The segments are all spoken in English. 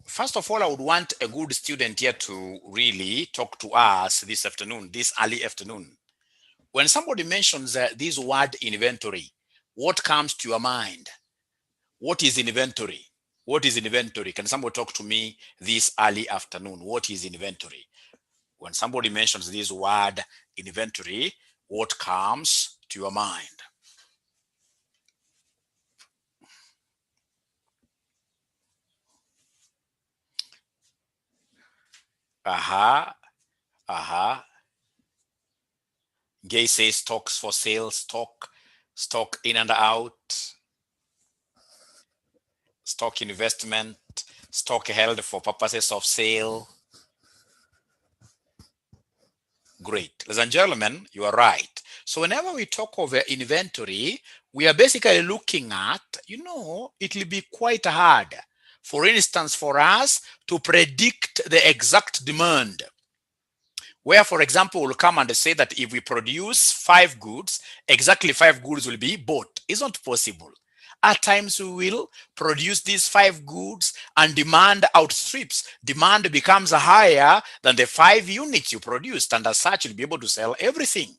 First of all, I would want a good student here to really talk to us this afternoon, this early afternoon. When somebody mentions this word inventory, what comes to your mind? What is inventory? What is inventory? Can somebody talk to me this early afternoon? What is inventory? When somebody mentions this word inventory, what comes to your mind? Aha, aha. Gay says stocks for sale, stock in and out, stock investment, stock held for purposes of sale. Great. Ladies and gentlemen, you are right. So whenever we talk of inventory, we are basically looking at, it will be quite hard, for instance, for us to predict the exact demand. Where, for example, we'll come and say that if we produce 5 goods, exactly 5 goods will be bought. It's not possible. At times we will produce these 5 goods and demand outstrips. Demand becomes higher than the 5 units you produced, and as such, you'll be able to sell everything.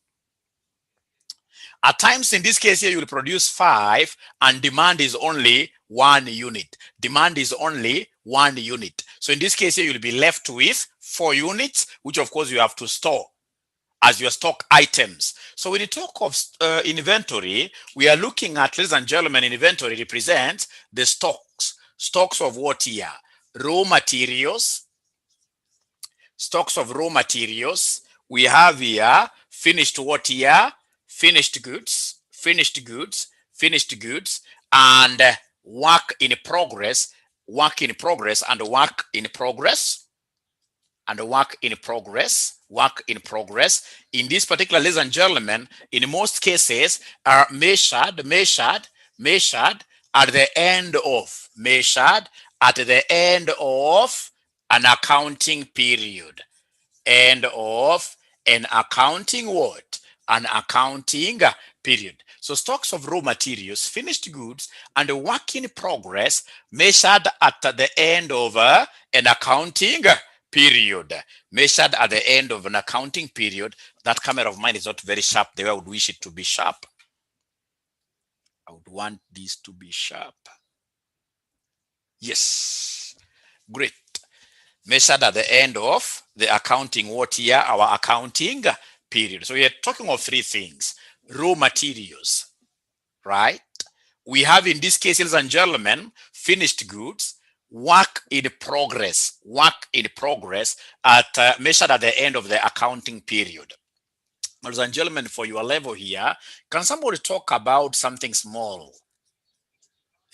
At times, in this case here, you will produce 5 and demand is only 1 unit. Demand is only 1 unit. So in this case here, you'll be left with 4 units, which of course you have to store as your stock items. So when you talk of inventory, we are looking at, ladies and gentlemen, inventory represents the stocks. Stocks of what here? Raw materials. Stocks of raw materials. We have here finished what here? Finished goods, finished goods, finished goods, and work in progress, work in progress, and work in progress, and work in progress, work in progress. In this particular, ladies and gentlemen, in most cases are measured at the end of, measured at the end of an accounting period. End of an accounting what? An accounting period. So stocks of raw materials, finished goods, and work in progress measured at the end of an accounting period. Measured at the end of an accounting period. That camera of mine is not very sharp the way I would wish it to be sharp. I would want this to be sharp. Yes. Great. Measured at the end of the accounting what year? Our accounting period. So we are talking of 3 things. Raw materials, right? We have in this case, ladies and gentlemen, finished goods, work in progress at measured at the end of the accounting period. Ladies and gentlemen, for your level here, can somebody talk about something small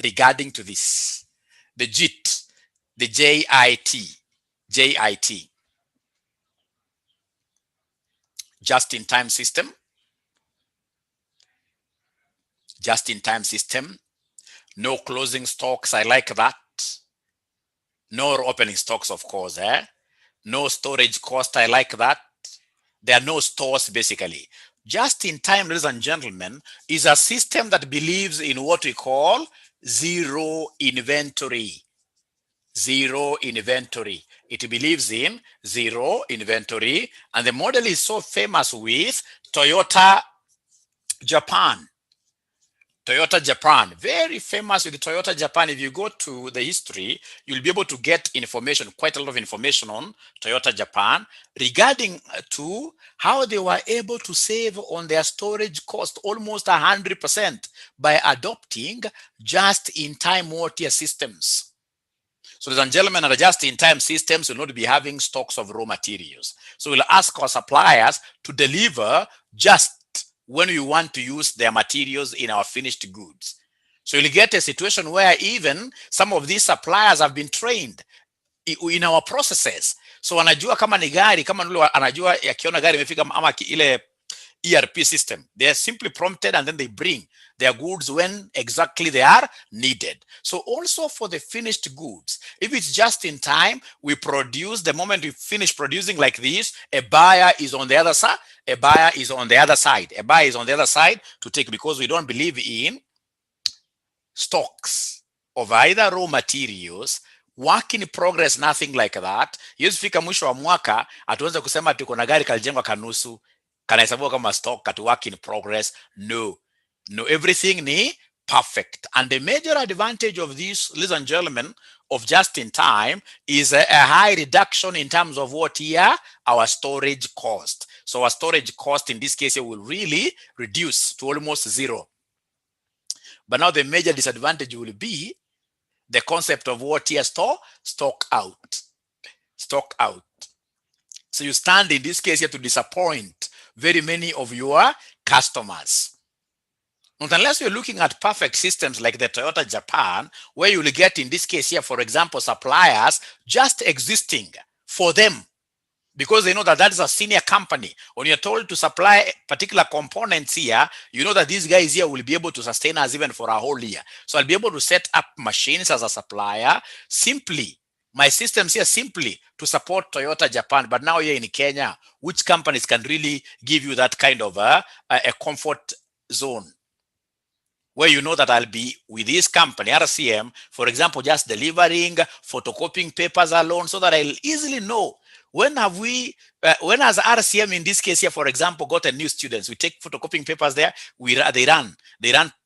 regarding to this? The JIT, the JIT, just-in-time system, just-in-time system, no closing stocks, I like that. No opening stocks, of course, no storage cost, I like that. There are no stores, basically. Just-in-time, ladies and gentlemen, is a system that believes in what we call zero inventory. Zero inventory. It believes in zero inventory, and the model is so famous with Toyota Japan. Toyota Japan, very famous with Toyota Japan. If you go to the history, you'll be able to get information, quite a lot of information on Toyota Japan regarding to how they were able to save on their storage cost almost 100% by adopting just-in-time water systems. So, ladies and gentlemen, at just-in-time systems, will not be having stocks of raw materials. So we'll ask our suppliers to deliver just when we want to use their materials in our finished goods. So you'll get a situation where even some of these suppliers have been trained in our processes. So anajua kama ni gari, kama nule anajua yakiona gari imefika ama ile ERP system. They are simply prompted and then they bring their goods when exactly they are needed. So also for the finished goods, if it's just in time, we produce, the moment we finish producing like this, a buyer is on the other side, a buyer is on the other side, a buyer is on the other side to take, because we don't believe in stocks of either raw materials Work in progress, nothing like that. Hiwezi fika mwisho wa mwaka atuanze kusema tuko na gari kalijengwa kanusu kanahesabiwa kama stock at work in progress. No, everything ni perfect. And the major advantage of this, ladies and gentlemen, of just in time is a high reduction in terms of what here our storage cost. So our storage cost in this case here will really reduce to almost zero. But now the major disadvantage will be the concept of what here stock out. So you stand in this case here to disappoint very many of your customers. Not unless you're looking at perfect systems like the Toyota Japan, where you will get in this case here, for example, suppliers just existing for them because they know that that is a senior company. When you're told to supply particular components here, you know that these guys here will be able to sustain us even for a whole year. So I'll be able to set up machines as a supplier simply. My systems here simply to support Toyota Japan. But now here in Kenya, which companies can really give you that kind of a comfort zone? Where you know that I'll be with this company, RCM, for example, just delivering, photocopying papers alone, so that I'll easily know when has RCM in this case here, for example, gotten new students. We take photocopying papers there, they run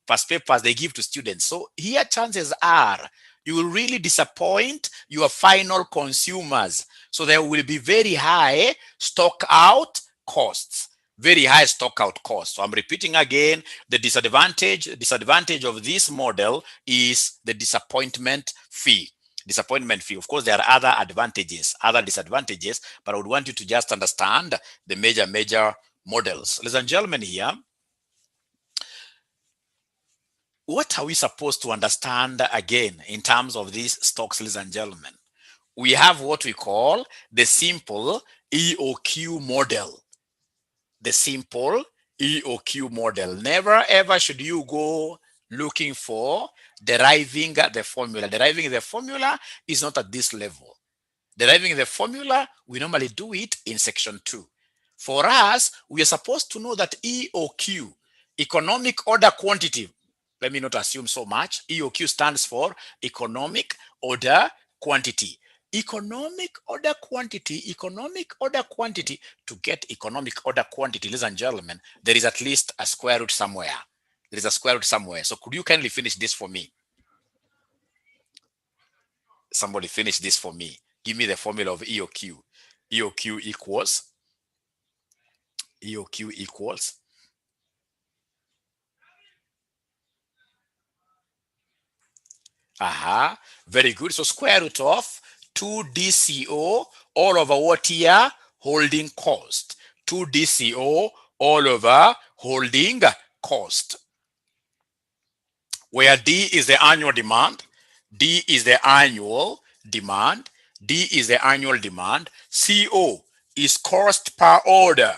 past papers, they give to students. So here chances are you will really disappoint your final consumers. So there will be very high stock out costs. Very high stock out cost. So I'm repeating again, the disadvantage of this model is the disappointment fee. Of course, there are other disadvantages, but I would want you to just understand the major models. Ladies and gentlemen here, what are we supposed to understand again in terms of these stocks, ladies and gentlemen? We have what we call the simple EOQ model. The simple EOQ model. Never ever should you go looking for deriving the formula. Deriving the formula is not at this level. Deriving the formula, we normally do it in section 2. For us, we are supposed to know that EOQ, economic order quantity, let me not assume so much. EOQ stands for economic order quantity. Economic order quantity, to get economic order quantity, ladies and gentlemen, there is at least a square root somewhere. So could you kindly finish this for me? Somebody finish this for me. Give me the formula of EOQ. EOQ equals. Very good. So square root of 2 DCO all over what here? Holding cost. 2 DCO all over holding cost. Where D is the annual demand. D is the annual demand. CO is cost per order.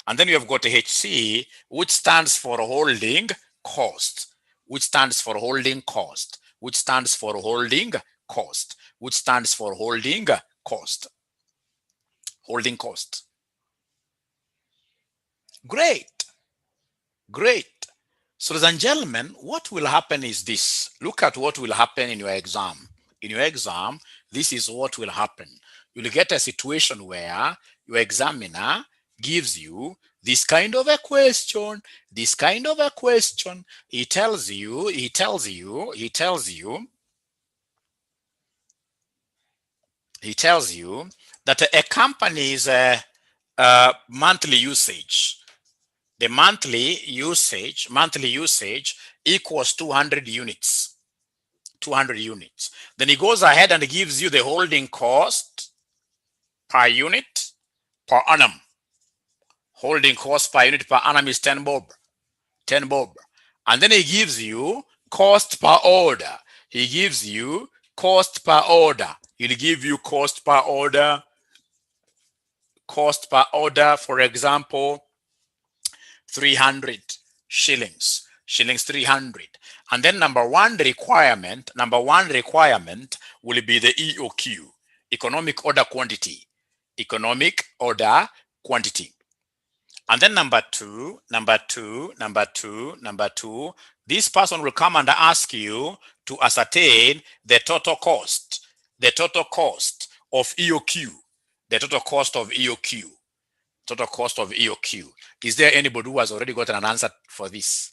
And then we have got HC, which stands for holding cost. Holding cost. Great. So, ladies and gentlemen, what will happen is this. Look at what will happen in your exam. This is what will happen. You'll get a situation where your examiner gives you this kind of a question. He tells you that a company's monthly usage, the monthly usage equals 200 units. Then he goes ahead and gives you the holding cost per unit per annum. Holding cost per unit per annum is 10 bob. And then he gives you cost per order. He'll give you cost per order, for example, 300 shillings 300. And then number one requirement will be the EOQ, economic order quantity. And then number two, This person will come and ask you to ascertain the total cost of EOQ, the total cost of EOQ, total cost of EOQ. Is there anybody who has already gotten an answer for this?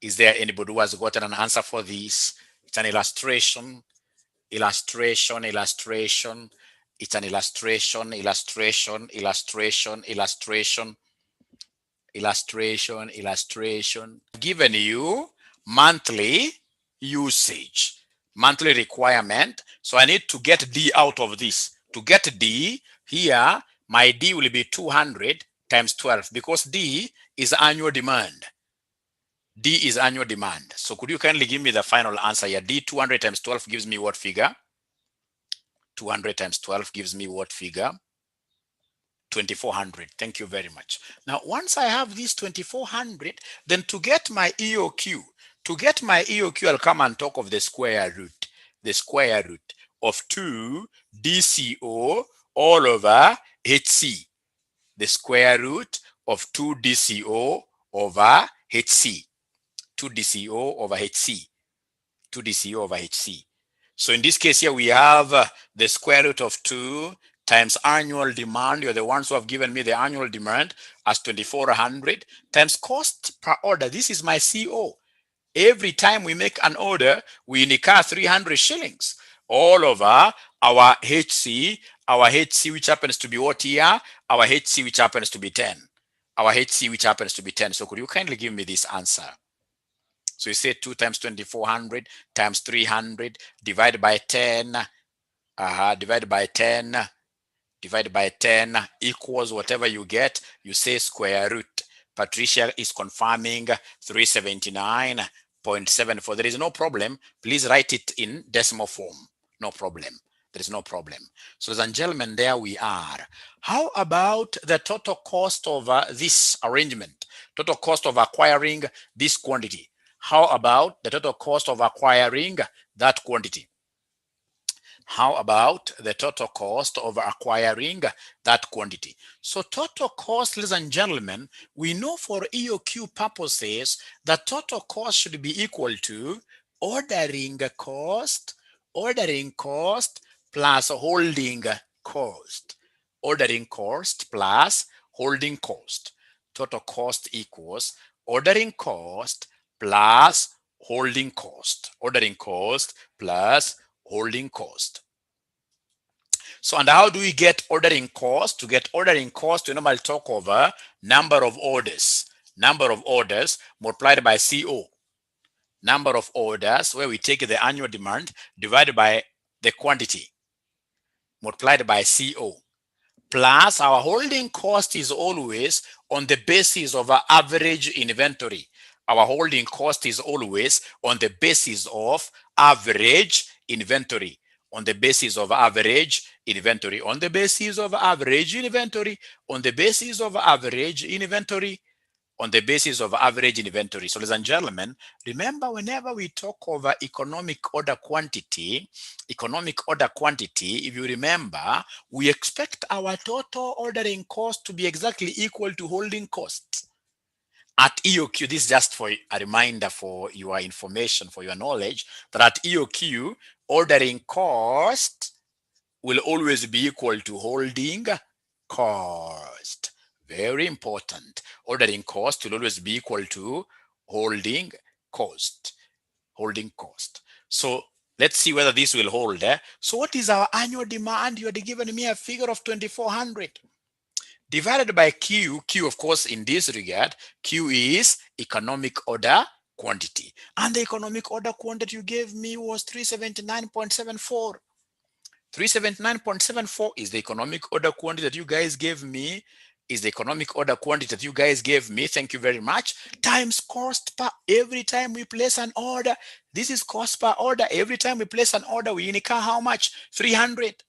Is there anybody who has gotten an answer for this? It's an illustration. It's an illustration. Given you monthly usage, monthly requirement. So I need to get D out of this. To get D, here, my D will be 200 times 12 because D is annual demand. D is annual demand. So could you kindly give me the final answer here? D 200 times 12 gives me what figure? 200 times 12 gives me what figure? 2400. Thank you very much. Now, once I have this 2400, then to get my EOQ, I'll come and talk of the square root of 2 DCO all over HC. The square root of 2 DCO over HC. 2 DCO over HC. 2 DCO over HC. So in this case here, we have the square root of 2 times annual demand. You're the ones who have given me the annual demand as 2400 times cost per order. This is my CO. Every time we make an order, we incur 300 shillings all over our HC, which happens to be what here? Our HC, which happens to be 10. Our HC, which happens to be 10. So could you kindly give me this answer? So you say 2 times 2400 times 300 divided by 10, divided by 10 equals whatever you get. You say square root. Patricia is confirming 379.74. There is no problem. Please write it in decimal form. No problem. There is no problem. So ladies and gentlemen, there we are. How about the total cost of this arrangement? Total cost of acquiring this quantity. How about the total cost of acquiring that quantity? How about the total cost of acquiring that quantity? So total cost, ladies and gentlemen, we know for EOQ purposes, the total cost should be equal to ordering cost plus holding cost. Ordering cost plus holding cost. Total cost equals ordering cost plus holding cost. Ordering cost plus holding cost. So, and how do we get ordering cost? To get ordering cost, we normally talk over number of orders. Number of orders multiplied by CO. Number of orders, where we take the annual demand divided by the quantity multiplied by CO. Plus our holding cost is always on the basis of our average inventory. Our holding cost is always on the basis of average inventory. On the basis of average inventory. On the basis of average inventory. On the basis of average inventory. On the basis of average inventory. So ladies and gentlemen, remember whenever we talk over economic order quantity, if you remember, we expect our total ordering cost to be exactly equal to holding costs. At EOQ, this is just for a reminder for your information, for your knowledge, that at EOQ, ordering cost will always be equal to holding cost. Very important. Ordering cost will always be equal to holding cost. Holding cost. So let's see whether this will hold. So what is our annual demand? You had given me a figure of 2400. Divided by Q. Q, of course, in this regard, Q is economic order quantity. And the economic order quantity you gave me was 379.74. 379.74 is the economic order quantity that you guys gave me. Thank you very much. Times cost per every time we place an order. This is cost per order. Every time we place an order, we incur how much? 300.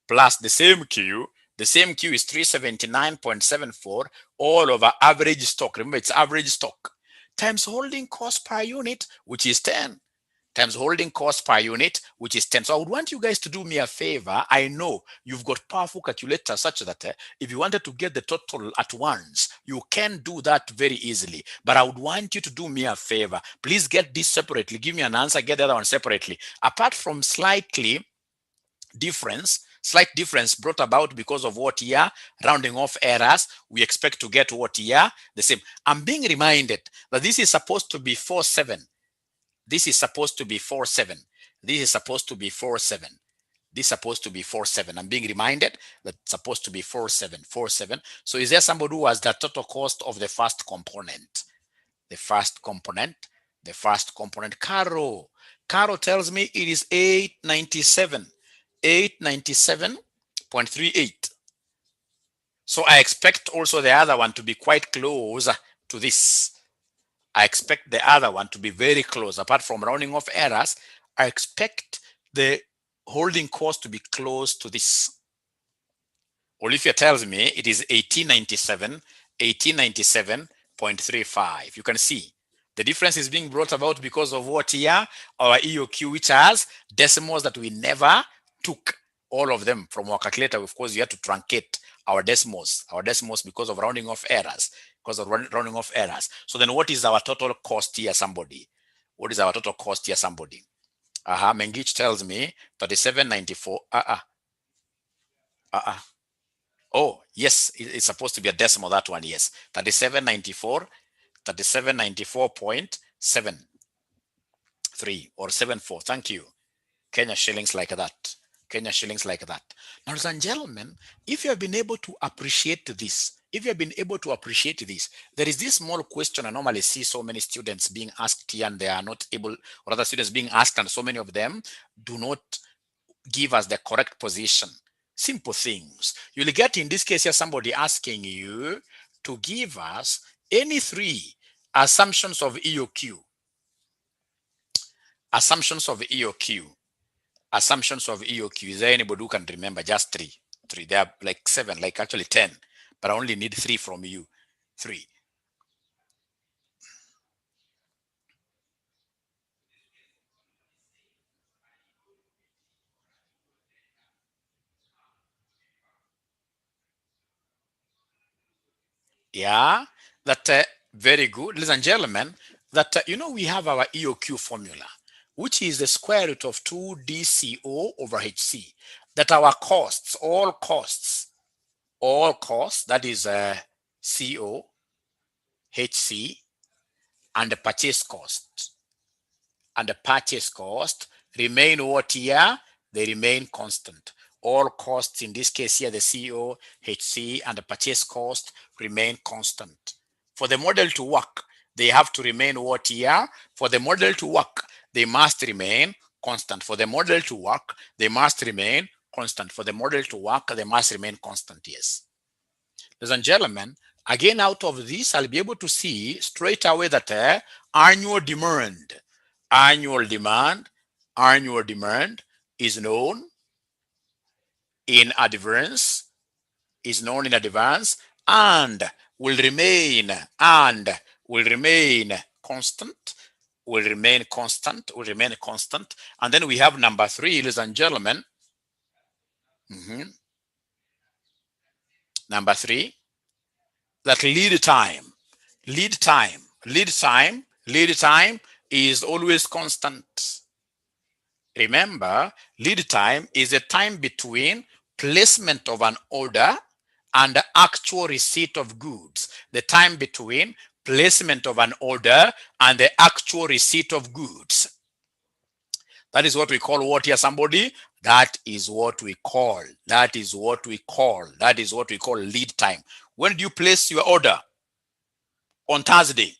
Plus the same Q. The same Q is 379.74 all over average stock. Remember, it's average stock. Times holding cost per unit, which is 10. times holding cost per unit, which is 10. So I would want you guys to do me a favor. I know you've got powerful calculators such that if you wanted to get the total at once, you can do that very easily. But I would want you to do me a favor. Please get this separately. Give me an answer, get the other one separately. Apart from slight difference brought about because of what year, rounding off errors, we expect to get what year, the same. I'm being reminded that this is supposed to be 4-7. This is supposed to be 4-7. This is supposed to be 4-7. This is supposed to be 4-7. I'm being reminded that it's supposed to be 4-7, 4-7. So is there somebody who has the total cost of the first component? The first component, Caro tells me it is 897. 897.38. So I expect also the other one to be quite close to this. I expect the other one to be very close. Apart from rounding off errors, I expect the holding cost to be close to this. Olivia tells me it is 1897.35. You can see the difference is being brought about because of what here? Our EOQ, which has decimals that we never took all of them from our calculator. Of course, you have to truncate our decimals because of rounding off errors, So then what is our total cost here, somebody? What is our total cost here, somebody? Mengich tells me 3794. Oh, yes, it's supposed to be a decimal, that one, yes. 3794.73 or 74. Thank you. Kenya shillings like that. Now, ladies and gentlemen, if you have been able to appreciate this, there is this small question I normally see so many students being asked here and they are not able, or other students being asked, and so many of them do not give us the correct position. Simple things. You'll get in this case here somebody asking you to give us any 3 assumptions of EOQ. Assumptions of EOQ. Is there anybody who can remember just 3? There are like 7, like actually 10, but I only need 3 from you. 3. Yeah, that very good, ladies and gentlemen. That we have our EOQ formula, which is the square root of 2 DCO over HC. That our costs, all costs, that is CO, HC, and the purchase cost. Remain what here? They remain constant. All costs, in this case here, the CO, HC, and the purchase cost remain constant. For the model to work, they have to remain what here? For the model to work, they must remain constant. For the model to work, they must remain constant. Yes. Ladies and gentlemen, again, out of this, I'll be able to see straight away that annual demand is known in advance, and will remain constant. And then we have number 3, ladies and gentlemen. Number 3, that lead time is always constant. Remember, lead time is the time between placement of an order and the actual receipt of goods. The time between placement of an order and the actual receipt of goods. That is what we call what here, somebody? That is what we call lead time. When do you place your order? On Thursday.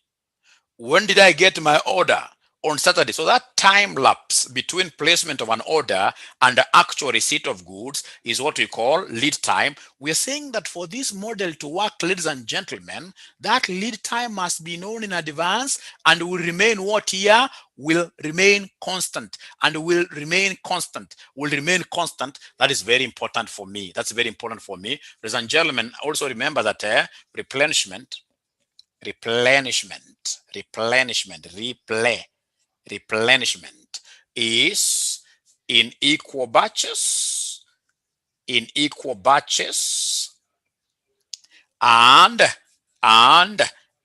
When did I get my order? On Saturday. So that time lapse between placement of an order and the actual receipt of goods is what we call lead time. We're saying that for this model to work, ladies and gentlemen, that lead time must be known in advance and will remain what here? Will remain constant. That is very important for me. Ladies and gentlemen, also remember that replenishment, is in equal batches, and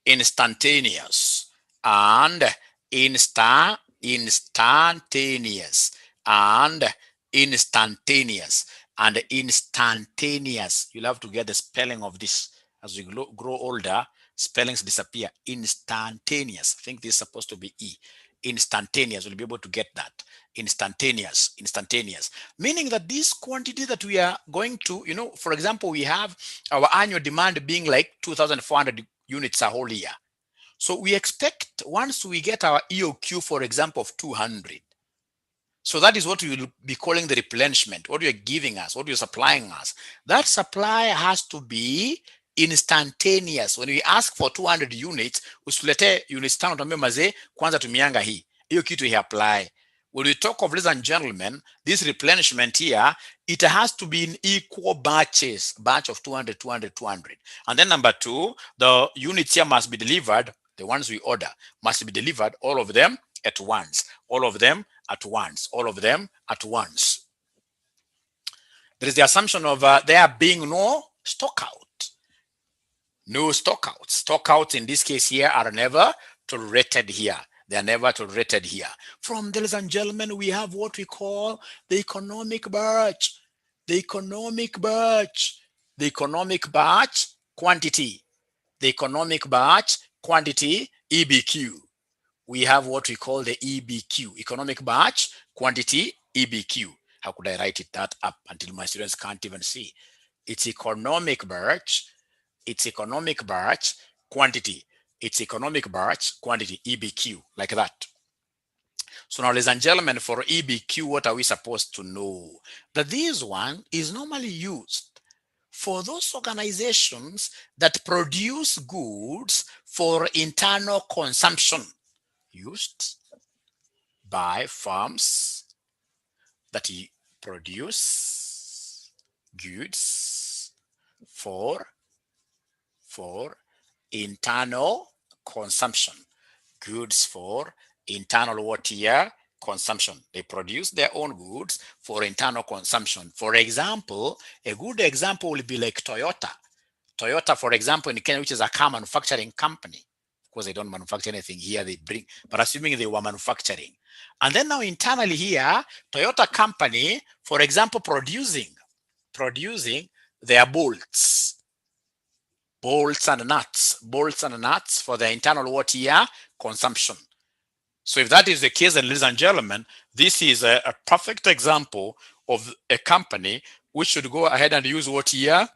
instantaneous, and instantaneous, and instantaneous. You'll have to get the spelling of this. As we grow older, spellings disappear. Instantaneous. I think this is supposed to be E. Instantaneous. We'll be able to get that. Instantaneous. Meaning that this quantity that we are going to, for example, we have our annual demand being like 2,400 units a whole year. So we expect once we get our EOQ, for example, of 200. So that is what we will be calling the replenishment, what you're giving us, what you're supplying us. That supply has to be instantaneous. When we ask for 200 units, usilete units tano, tuambie mazee, kwanza tumianga hii. Hiyo kitu hii apply. When we talk of, ladies and gentlemen, this replenishment here, it has to be in equal batches, batch of 200, 200, 200. And then number two, the units here must be delivered, the ones we order, must be delivered, all of them at once, all of them at once, all of them at once. There is the assumption of there being no stock out. No stock outs. Stock outs in this case here are never tolerated here. They are never tolerated here. From, ladies and gentlemen, we have what we call the economic batch. The economic batch. The economic batch quantity. The economic batch quantity, EBQ. We have what we call the EBQ, economic batch quantity, EBQ. How could I write that up until my students can't even see? It's economic batch. It's economic batch quantity. It's economic batch quantity, EBQ, like that. So now, ladies and gentlemen, for EBQ, what are we supposed to know? That this one is normally used for those organizations that produce goods for internal consumption, used by firms that produce goods for internal consumption. Goods for internal what here? Consumption. They produce their own goods for internal consumption. For example, a good example will be like Toyota. Toyota, for example, in Kenya, which is a car manufacturing company. Of course, they don't manufacture anything here, they bring, but assuming they were manufacturing. And then now internally here, Toyota company, for example, producing their bolts and nuts for their internal what here? Consumption. So if that is the case, then ladies and gentlemen, this is a perfect example of a company which should go ahead and use what here?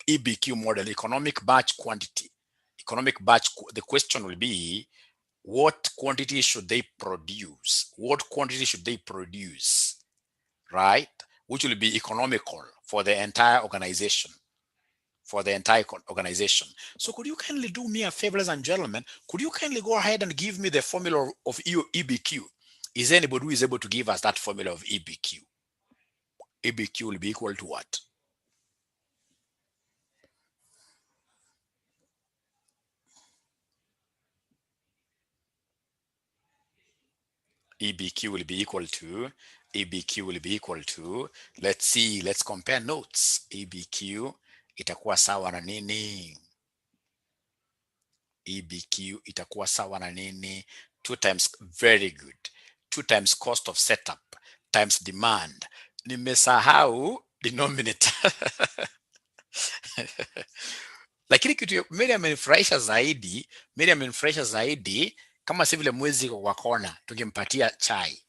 EBQ model, economic batch quantity. Economic batch, the question will be, what quantity should they produce? What quantity should they produce, right? Which will be economical for the entire organization. So could you kindly do me a favor, ladies and gentlemen? Could you kindly go ahead and give me the formula of EBQ? Is there anybody who is able to give us that formula of EBQ? EBQ will be equal to what? EBQ will be equal to, let's see, let's compare notes. EBQ itakuwa sawa na nini? EBQ itakuwa sawa na nini? 2 times, very good. 2 times cost of setup times demand. Nimesahau denominator. Lakini kitu Mary amenifurahisha zaidi, kama si vile mwezi kwa kona tungempatia chai.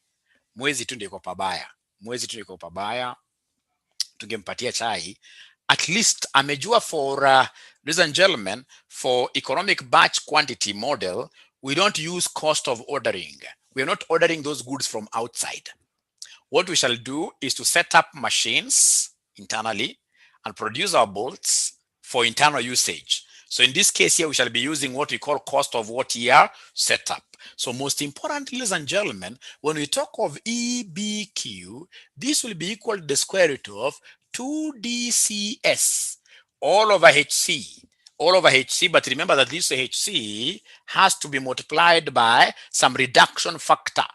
Mwezi tu ndio iko pabaya. Tungempatia chai. At least amejua for ladies and gentlemen, for economic batch quantity model, we don't use cost of ordering. We are not ordering those goods from outside. What we shall do is to set up machines internally and produce our bolts for internal usage. So in this case here, we shall be using what we call cost of what year setup. So most importantly, ladies and gentlemen, when we talk of EBQ, this will be equal to the square root of 2DCS all over HC. But remember that this HC has to be multiplied by some reduction factor.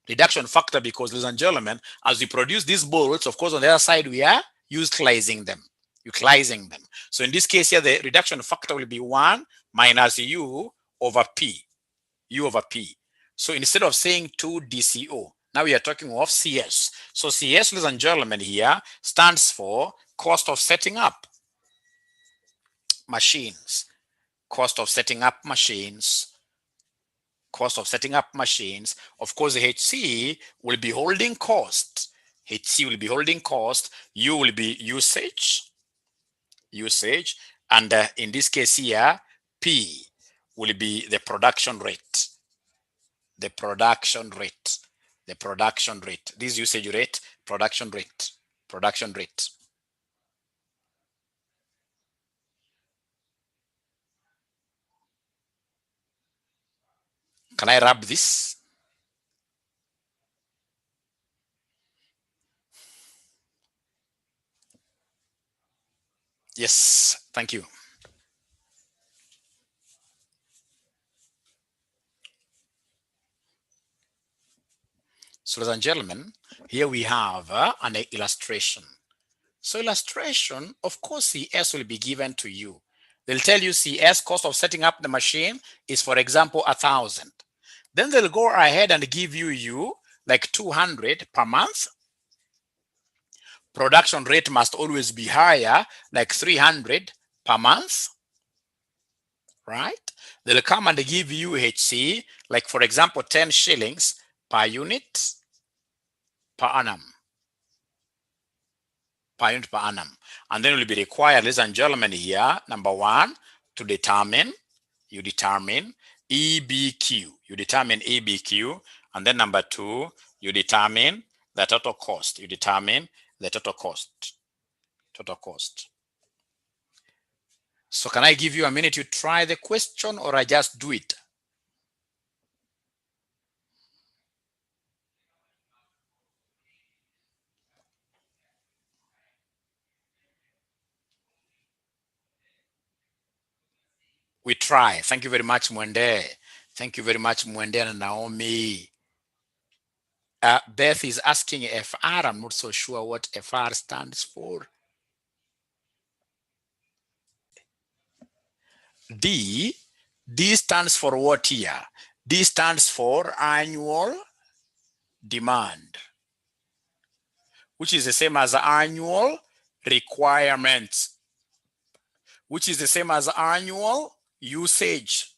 Reduction factor because, ladies and gentlemen, as we produce these bolts, of course, on the other side, we are utilizing them. Utilizing them. So in this case here, the reduction factor will be 1 minus U over P. U over P. So instead of saying 2 DCO, now we are talking of CS. So CS, ladies and gentlemen, here stands for cost of setting up machines. Cost of setting up machines. Cost of setting up machines. Of course, the HC will be holding cost. HC will be holding cost. U will be usage. Usage. And in this case here, P will be the production rate. The production rate. The production rate. This usage rate, production rate. Production rate. Can I wrap this? Yes, thank you. So, ladies and gentlemen, here we have an illustration. So illustration, of course, CS will be given to you. They'll tell you CS cost of setting up the machine is, for example, 1,000. Then they'll go ahead and give you like 200 per month. Production rate must always be higher, like 300 per month, right? They'll come and give you HC, like for example, 10 shillings per unit per annum. Per unit per annum. And then will be required, ladies and gentlemen, here, number 1, to determine, you determine EBQ. You determine EBQ. And then number 2, you determine the total cost. You determine the total cost. Total cost. So can I give you a minute to try the question, or I just do it? We try. Thank you very much, Mwende. Thank you very much, Mwende and Naomi. Beth is asking FR. I'm not so sure what FR stands for. D stands for what here? D stands for annual demand, which is the same as annual requirements, which is the same as annual usage.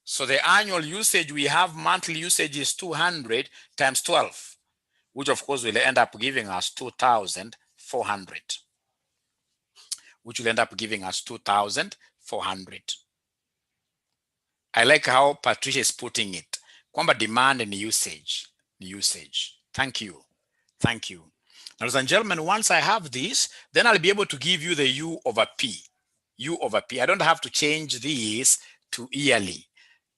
So the annual usage, we have monthly usage is 200 times 12, which of course will end up giving us 2,400, which will end up giving us 2,400. I like how Patricia is putting it. Kwamba demand and usage. Thank you. Thank you. Now, ladies and gentlemen, once I have this, then I'll be able to give you the U over P. U over P. I don't have to change these to yearly.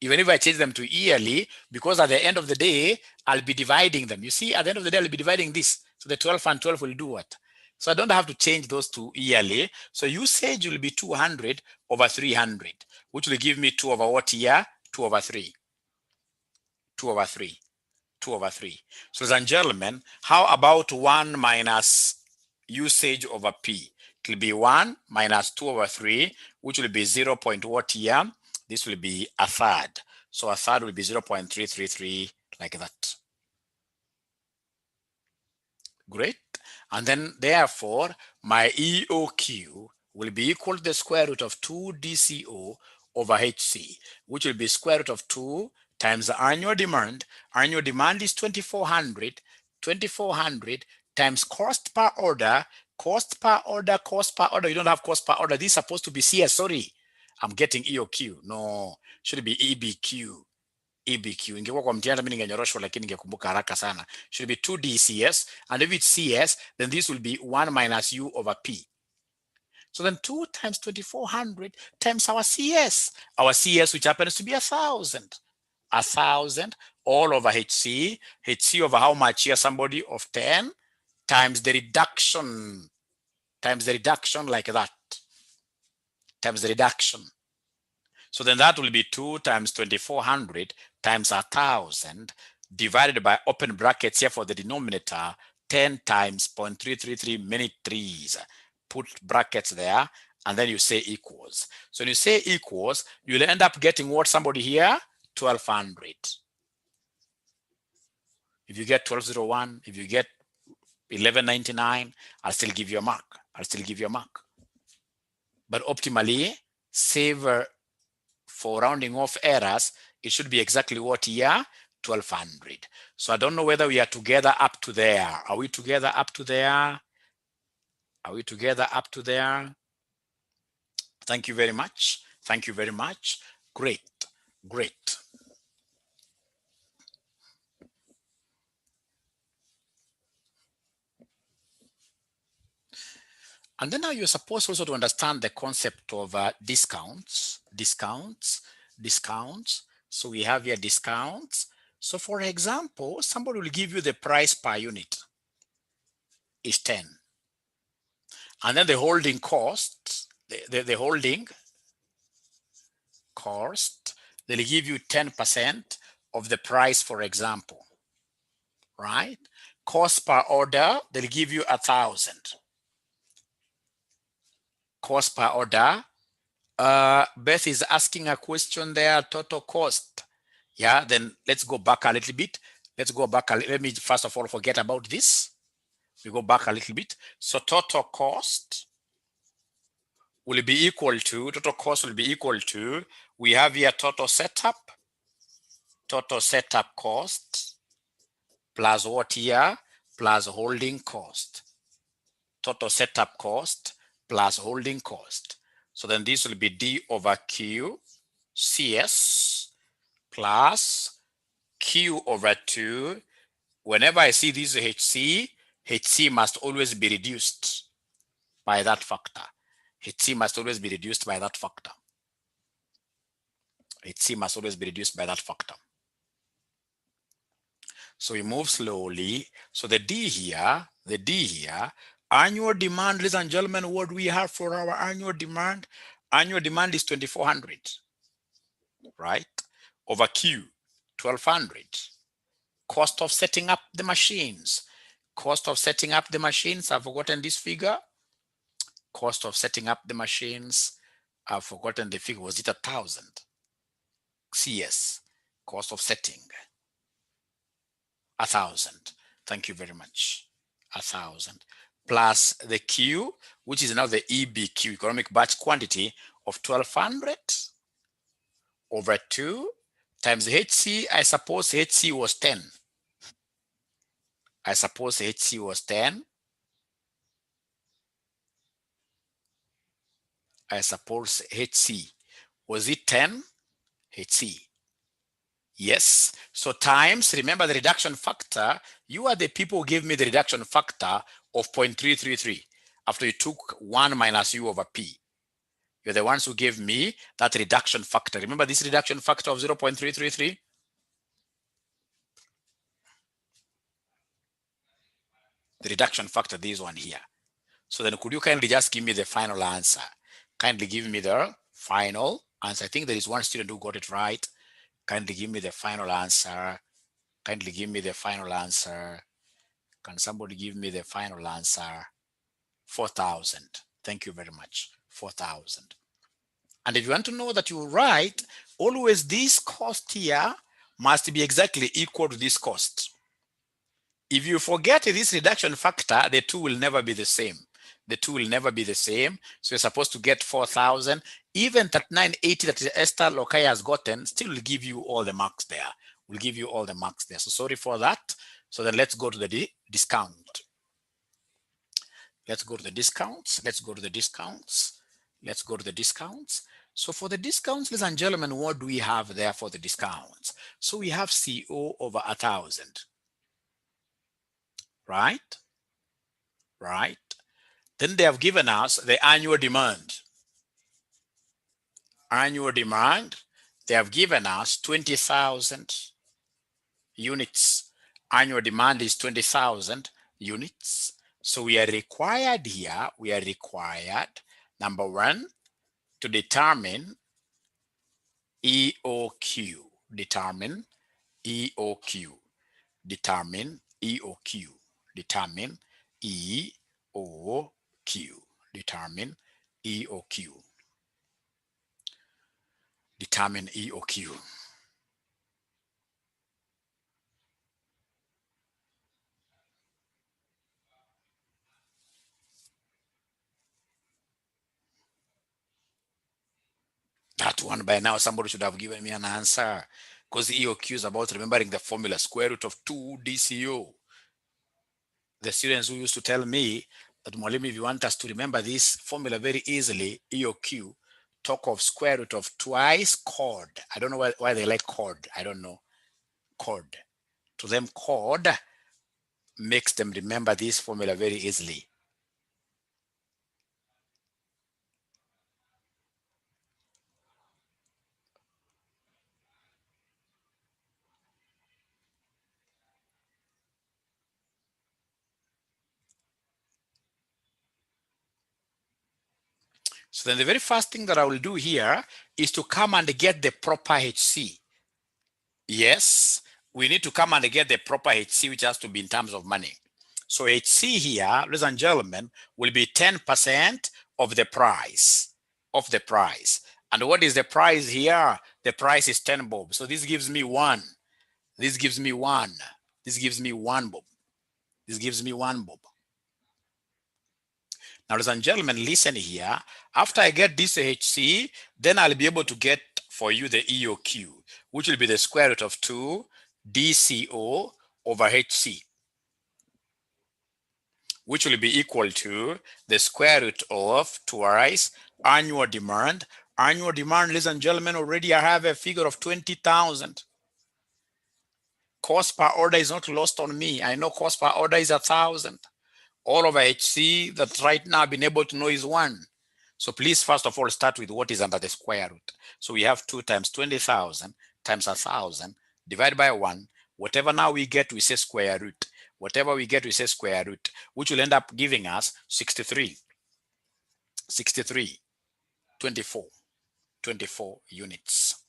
Even if I change them to yearly, because at the end of the day, I'll be dividing them. You see, at the end of the day, I'll be dividing this. So the 12 and 12 will do what? So I don't have to change those to yearly. So usage will be 200 over 300, which will give me 2 over what year? 2 over 3. 2 over 3. 2 over 3. So, ladies and gentlemen, how about 1 minus usage over P? It will be 1 minus 2 over 3, which will be 0. What here? This will be a third. So a third will be 0.333, like that. Great. And then therefore, my EOQ will be equal to the square root of 2 DCO over HC, which will be square root of 2 times the annual demand. Annual demand is 2,400. 2,400 times cost per order. Cost per order. You don't have cost per order. This is supposed to be CS. Sorry, I'm getting EOQ. No, should be EBQ. EBQ. Ingekuwa kwa mtihani mimi ningenyoroshwa, lakini ningekumbuka haraka sana. Should be 2 DCS, and if it's CS, then this will be 1 minus U over P. So then 2 times 2,400 times our CS. Our CS, which happens to be 1,000. 1,000 all over HC. HC over how much here? Somebody of 10 times the reduction. Times the reduction, like that. Times the reduction. So then that will be 2 times 2400 times 1000 divided by open brackets here for the denominator, 10 times 0.333 minute trees. Put brackets there, and then you say equals. So when you say equals, you'll end up getting what, somebody here? 1200. If you get 1201, if you get 1199, I'll still give you a mark. I'll still give you a mark. But optimally, save for rounding off errors, it should be exactly what here? 1200. So I don't know whether we are together up to there. Are we together up to there? Are we together up to there? Thank you very much. Thank you very much. Great. Great. And then now you're supposed also to understand the concept of discounts. So we have here discounts. So for example, somebody will give you the price per unit is 10. And then the holding cost, the holding cost, they'll give you 10% of the price, for example, right? Cost per order, they'll give you 1,000. Cost per order. Beth is asking a question there, total cost. Yeah, then let's go back a little bit. Let's go back. Let me first of all forget about this. We go back a little bit. So total cost will be equal to, we have here total setup cost plus what here? Plus holding cost. Total setup cost plus holding cost. So then this will be D over Q CS plus Q over 2. Whenever I see this HC must always be reduced by that factor. HC must always be reduced by that factor. HC must always be reduced by that factor. So we move slowly. So the D here, annual demand, ladies and gentlemen, what do we have for our annual demand? Annual demand is 2,400, right? Over Q, 1,200. Cost of setting up the machines. Cost of setting up the machines, I've forgotten this figure. Cost of setting up the machines, I've forgotten the figure. Was it 1,000? CS, cost of setting. 1,000. Thank you very much. 1,000 plus the Q, which is now the EBQ, economic batch quantity of 1,200 over 2 times HC. I suppose HC was 10. I suppose HC was 10. I suppose HC. Was it 10? HC. Yes. So times, remember the reduction factor, you are the people who gave me the reduction factor of 0.333 after you took 1 minus U over P. You're the ones who gave me that reduction factor. Remember this reduction factor of 0.333? The reduction factor, this one here. So then could you kindly just give me the final answer? Kindly give me the final answer. I think there is one student who got it right. Kindly give me the final answer. Kindly give me the final answer. Can somebody give me the final answer? 4,000. Thank you very much. 4,000. And if you want to know that you're right, always this cost here must be exactly equal to this cost. If you forget this reduction factor, the two will never be the same. The two will never be the same. So you're supposed to get 4,000. Even that 980 that Esther Lokai has gotten still will give you all the marks there. Will give you all the marks there. So sorry for that. So then let's go to the discount. Let's go to the discounts. Let's go to the discounts. Let's go to the discounts. So for the discounts, ladies and gentlemen, what do we have there for the discounts? So we have CO over 1,000. Right? Right. Then they have given us the annual demand. Annual demand, they have given us 20,000 units. Annual demand is 20,000 units. So we are required here, number one, to determine EOQ. Determine EOQ. Determine EOQ. Determine EOQ. Determine EOQ. Determine EOQ. That one by now, somebody should have given me an answer, because EOQ is about remembering the formula, square root of 2 DCO. The students who used to tell me that, Mwalimu, if you want us to remember this formula very easily, EOQ, talk of square root of twice chord. I don't know why they like chord. I don't know. Chord. To them, chord makes them remember this formula very easily. So then the very first thing that I will do here is to come and get the proper HC. Yes, we need to come and get the proper HC, which has to be in terms of money. So HC here, ladies and gentlemen, will be 10% of the price. And what is the price here? The price is 10 bob. So this gives me 1. This gives me 1. This gives me 1 bob. This gives me 1 bob. Now, ladies and gentlemen, listen here. After I get this HC, then I'll be able to get for you the EOQ, which will be the square root of 2 DCO over HC, which will be equal to the square root of twice annual demand. Annual demand, ladies and gentlemen, already I have a figure of 20,000. Cost per order is not lost on me. I know cost per order is 1,000. All of HC that right now I've been able to know is 1. So please, first of all, start with what is under the square root. So we have 2 times 20,000 times 1,000 divided by 1. Whatever now we get, we say square root. Whatever we get, we say square root, which will end up giving us 63. 63, 24, 24 units.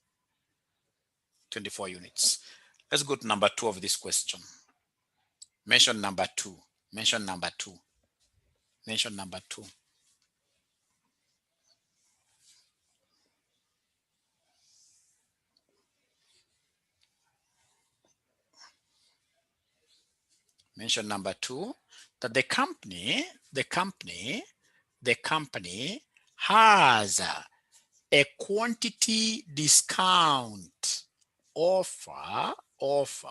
24 units. Let's go to number 2 of this question. Mention number 2. Mention number 2. Mention number 2. Mention number 2, that the company has a quantity discount offer of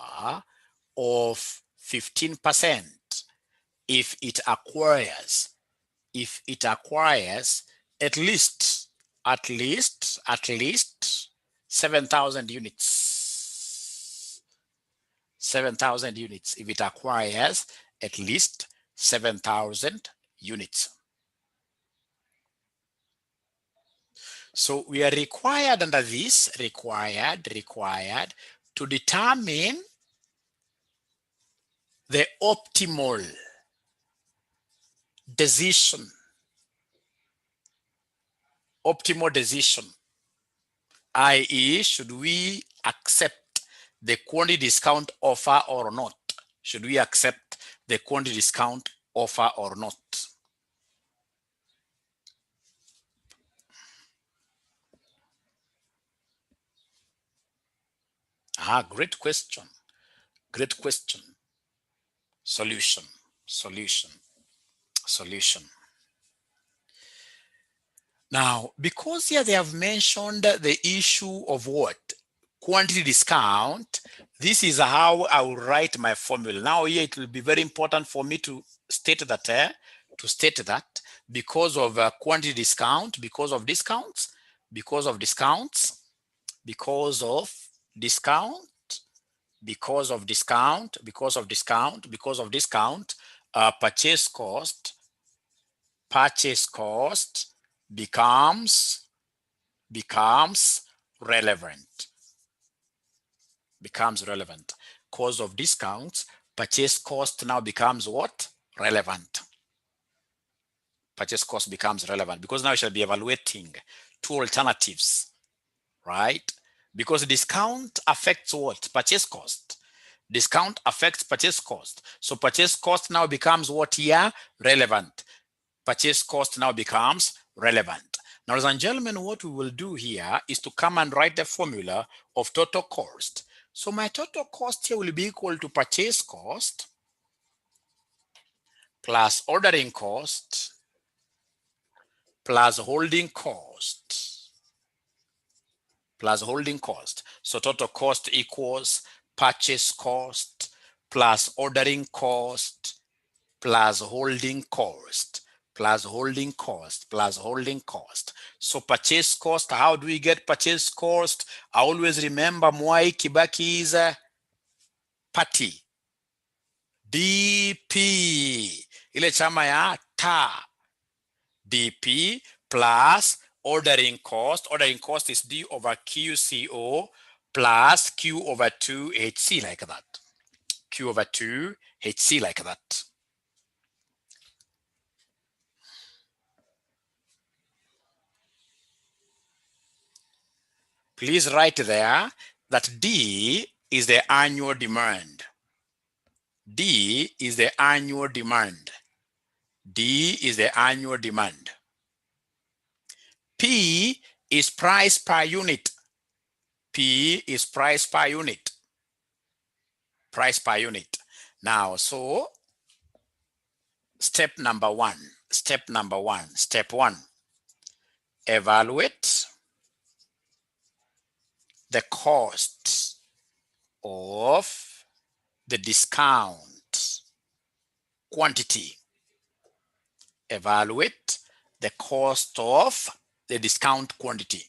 15% if it acquires at least 7,000 units. 7,000 units if it acquires at least 7,000 units. So we are required under this, required to determine the optimal decision. I.e., should we accept the quantity discount offer or not? Should we accept the quantity discount offer or not? Great question. Great question. Solution. Now, because here they have mentioned the issue of what? Quantity discount. This is how I will write my formula. Now here it will be very important for me to state that, because of quantity discount, because of discounts, purchase cost becomes relevant. Cause of discounts, purchase cost now becomes what? Relevant. Purchase cost becomes relevant because now you shall be evaluating 2 alternatives, right? because discount affects what? Purchase cost. Discount affects purchase cost. So purchase cost now becomes what here? Relevant. Purchase cost now becomes relevant. Now, ladies and gentlemen, what we will do here is to come and write the formula of total cost. So my total cost here will be equal to purchase cost plus ordering cost plus holding cost plus holding cost. So total cost equals purchase cost plus ordering cost plus holding cost plus holding cost plus holding cost. So purchase cost, how do we get purchase cost? I always remember Mwai Kibaki's party. DP. Ile chama ya ta. DP plus ordering cost. Ordering cost is D over QCO plus Q over 2HC like that. Q over 2HC like that. Please write there that D is the annual demand. D is the annual demand. D is the annual demand. P is price per unit. P is price per unit. Price per unit. Now, so step number one. Step one. Evaluate the cost of the discount quantity. Evaluate the cost of the discount quantity.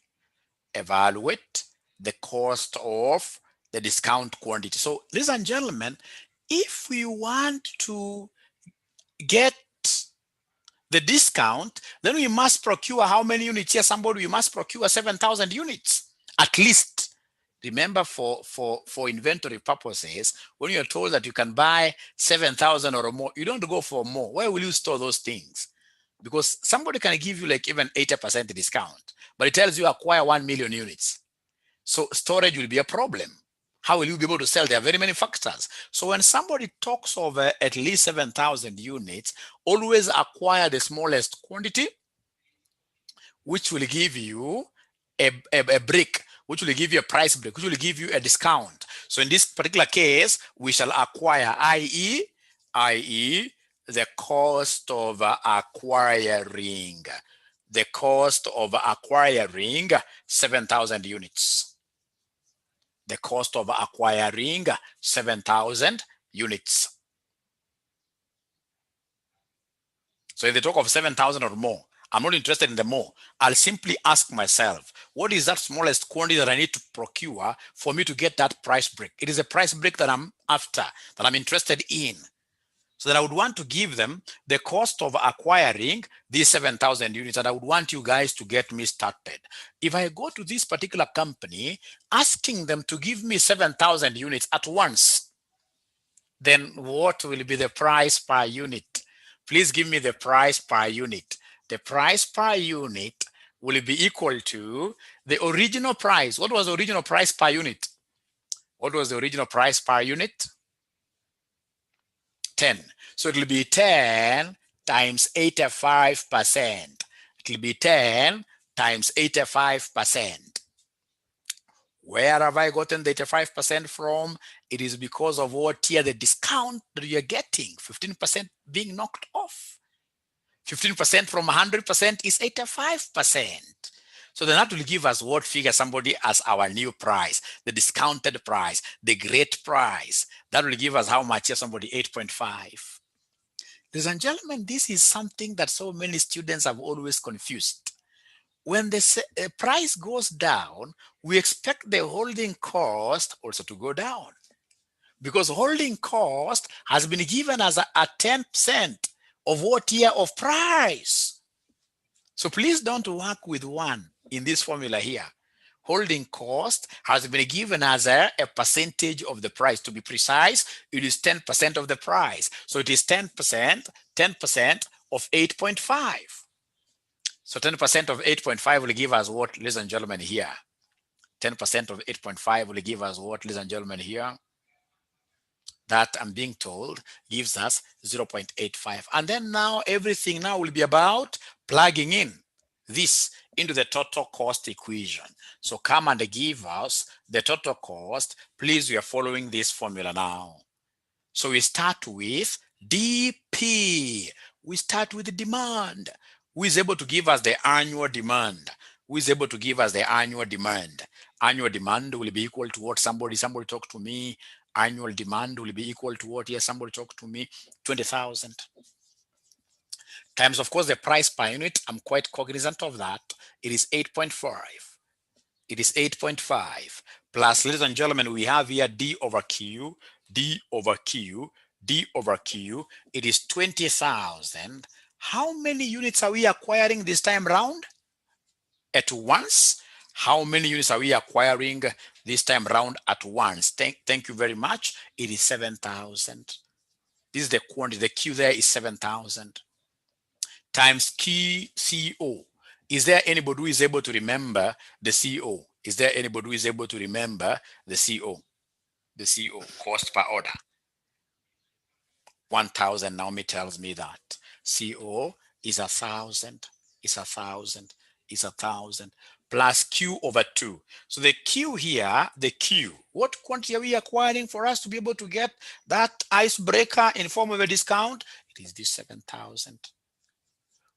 Evaluate the cost of the discount quantity. So, ladies and gentlemen, if we want to get the discount, then we must procure how many units? Here, somebody, we must procure 7,000 units at least. Remember, for inventory purposes, when you're told that you can buy 7,000 or more, you don't go for more. Where will you store those things? Because somebody can give you like even 80% discount, but it tells you acquire 1 million units. So storage will be a problem. How will you be able to sell? There are very many factors. So when somebody talks of at least 7,000 units, always acquire the smallest quantity, which will give you a brick, which will give you a price break, which will give you a discount. So in this particular case, we shall acquire, i.e., the cost of acquiring, the cost of acquiring 7,000 units. The cost of acquiring 7,000 units. So if they talk of 7,000 or more, I'm not interested in the more. I'll simply ask myself, what is that smallest quantity that I need to procure for me to get that price break? It is a price break that I'm after, that I'm interested in. So then I would want to give them the cost of acquiring these 7,000 units, and I would want you guys to get me started. If I go to this particular company asking them to give me 7,000 units at once, then what will be the price per unit? Please give me the price per unit. The price per unit will be equal to the original price. What was the original price per unit? What was the original price per unit? 10. So it will be 10 times 85%. It will be 10 times 85%. Where have I gotten the 85% from? It is because of what here, the discount that you're getting, 15% being knocked off. 15% from 100% is 85%. So then that will give us what figure, somebody, as our new price, the discounted price, the great price. That will give us how much here, somebody, 8.5. Ladies and gentlemen, this is something that so many students have always confused. When the price goes down, we expect the holding cost also to go down, because holding cost has been given as a 10% of what year of price. So please don't work with one in this formula here. Holding cost has been given as a percentage of the price. To be precise, it is 10% of the price. So it is 10% of 8.5. So 10% of 8.5 will give us what, ladies and gentlemen, here? 10% of 8.5 will give us what, ladies and gentlemen, here? That I'm being told gives us 0.85. And then now everything now will be about plugging in this into the total cost equation. So come and give us the total cost. Please, we are following this formula now. So we start with DP. We start with the demand. Who is able to give us the annual demand? Who is able to give us the annual demand? Annual demand will be equal to what? Somebody talk to me. Annual demand will be equal to what? Yes, somebody talk to me. 20,000 times, of course, the price per unit. I'm quite cognizant of that. It is 8.5. It is 8.5 plus, ladies and gentlemen, we have here D over Q, D over Q, D over Q. It is 20,000. How many units are we acquiring this time round? At once. How many units are we acquiring this time round at once? Thank you very much. It is 7,000. This is the quantity. The Q there is 7,000 times CO. Is there anybody who is able to remember the CO? Is there anybody who is able to remember the CO? The CO, cost per order. 1,000. Naomi tells me that CO is 1,000. Is 1,000. Is 1,000 plus Q over 2. So the Q here, the Q, what quantity are we acquiring for us to be able to get that icebreaker in form of a discount? It is this 7,000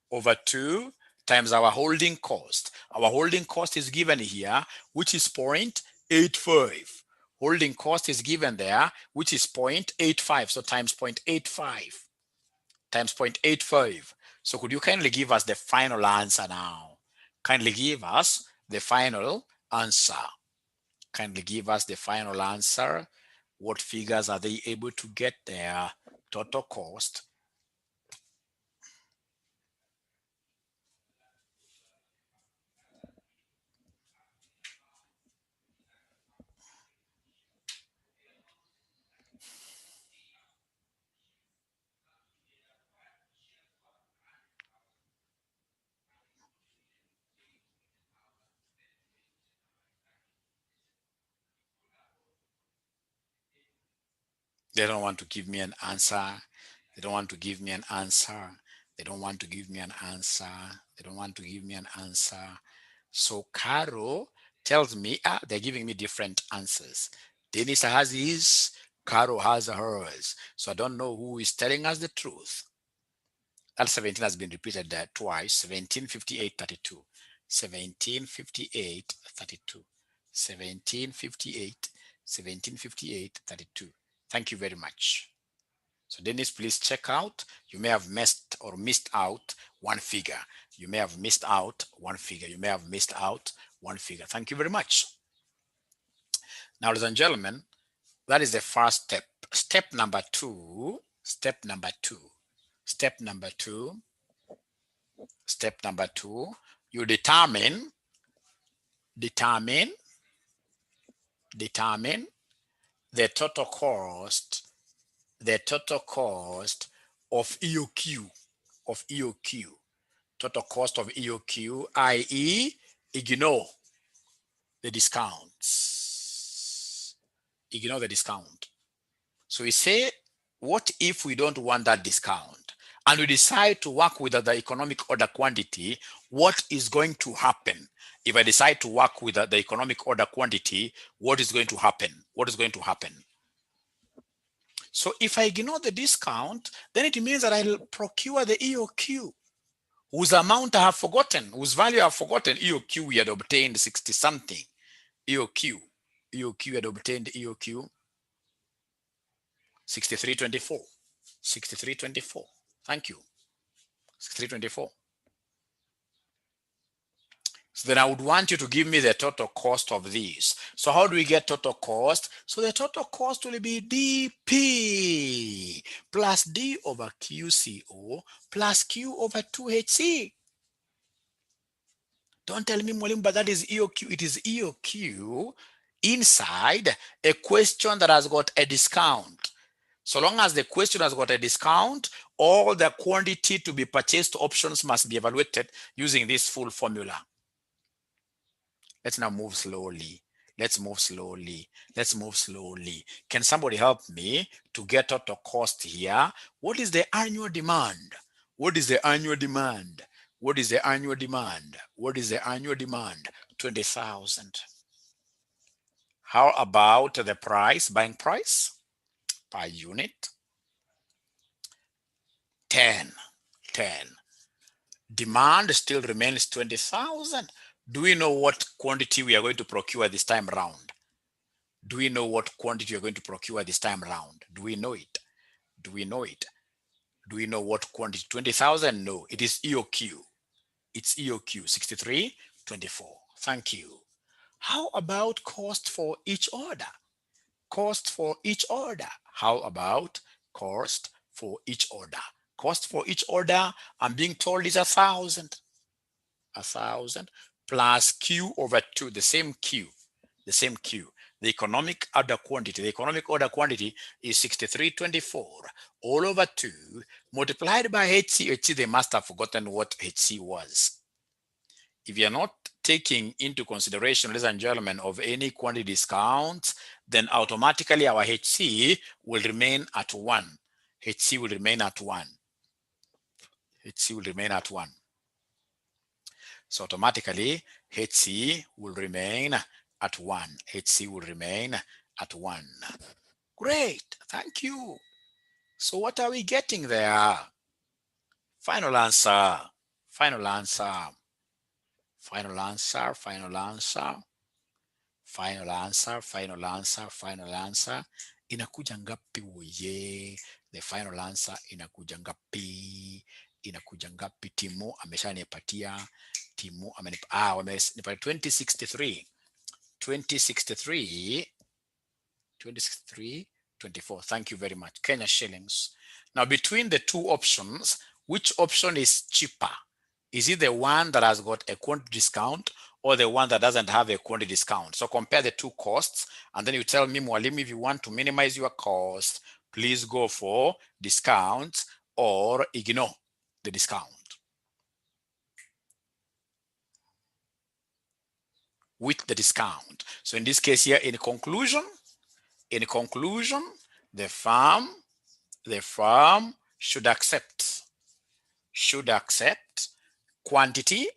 over 2 times our holding cost. Our holding cost is given here, which is 0.85. Holding cost is given there, which is 0.85. So times 0.85 times 0.85. So could you kindly give us the final answer now? Kindly give us the final answer. Kindly give us the final answer. What figures are they able to get there? Total cost. They don't want to give me an answer. They don't want to give me an answer. They don't want to give me an answer. They don't want to give me an answer. So Caro tells me, they're giving me different answers. Dennis has his, Caro has hers. So I don't know who is telling us the truth. That 17 has been repeated there twice. 1758.32. 1758.32. 1758. 1758.32. Thank you very much. So Dennis, please check out. You may have missed out one figure. You may have missed out one figure. You may have missed out one figure. Thank you very much. Now, ladies and gentlemen, that is the first step. Step number two. Step number two. Step number two. Step number two. You determine the total cost of EOQ, total cost of EOQ, i.e. ignore the discounts. Ignore the discount. So we say, what if we don't want that discount and we decide to work with the economic order quantity? What is going to happen? If I decide to work with the economic order quantity, what is going to happen? What is going to happen? So if I ignore the discount, then it means that I'll procure the EOQ, whose amount I have forgotten, whose value I have forgotten. EOQ, we had obtained 60 something. EOQ had obtained EOQ 6324. 6324. Thank you. 6324. So then I would want you to give me the total cost of these. So how do we get total cost? So the total cost will be DP plus D over QCO plus Q over 2HC. Don't tell me, Mwalimu, but that is EOQ. It is EOQ inside a question that has got a discount. So long as the question has got a discount, all the quantity to be purchased options must be evaluated using this full formula. Let's now move slowly. Let's move slowly. Let's move slowly. Can somebody help me to get total cost here? What is the annual demand? What is the annual demand? What is the annual demand? What is the annual demand? 20,000. How about the price, buying price per unit? 10. Demand still remains 20,000. Do we know what quantity we are going to procure this time around? Do we know what quantity we are going to procure this time around? Do we know it? Do we know it? Do we know what quantity? 20,000? No, it is EOQ. It's EOQ 6324. Thank you. How about cost for each order? Cost for each order. How about cost for each order? Cost for each order, I'm being told, is 1,000. 1,000 plus Q over 2, the same Q. The economic order quantity, is 6324 all over 2 multiplied by HC. They must have forgotten what HC was. If you're not taking into consideration, ladies and gentlemen, of any quantity discounts, then automatically our HC will remain at 1. HC will remain at 1. HC will remain at 1. So automatically, HC will remain at 1. HC will remain at 1. Great. Thank you. So what are we getting there? Final answer. Final answer. Final answer. Final answer. Final answer. Final answer. Final answer. Inakuja ngapi woye? The final answer inakuja ngapi? Inakuja ngapi? Timu ameshanipatia. Timu amenipa wamenipa 2063. 24. Thank you very much. Kenya shillings. Now, between the two options, which option is cheaper? Is it the one that has got a quantity discount or the one that doesn't have a quantity discount? So compare the two costs, and then you tell me, Mwalimu, if you want to minimize your cost, please go for discounts or ignore the discount. With the discount. So in this case here, in conclusion, the firm should accept quantity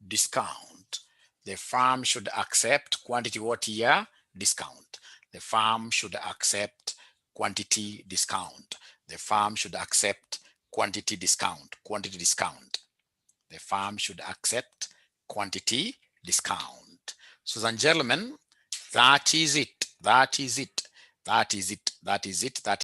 discount. The firm should accept quantity what here? Discount. The firm should accept quantity discount. The firm should accept quantity discount. Quantity discount. The firm should accept quantity discount. So, and gentlemen, that is it. That is it. That is it. That is it. That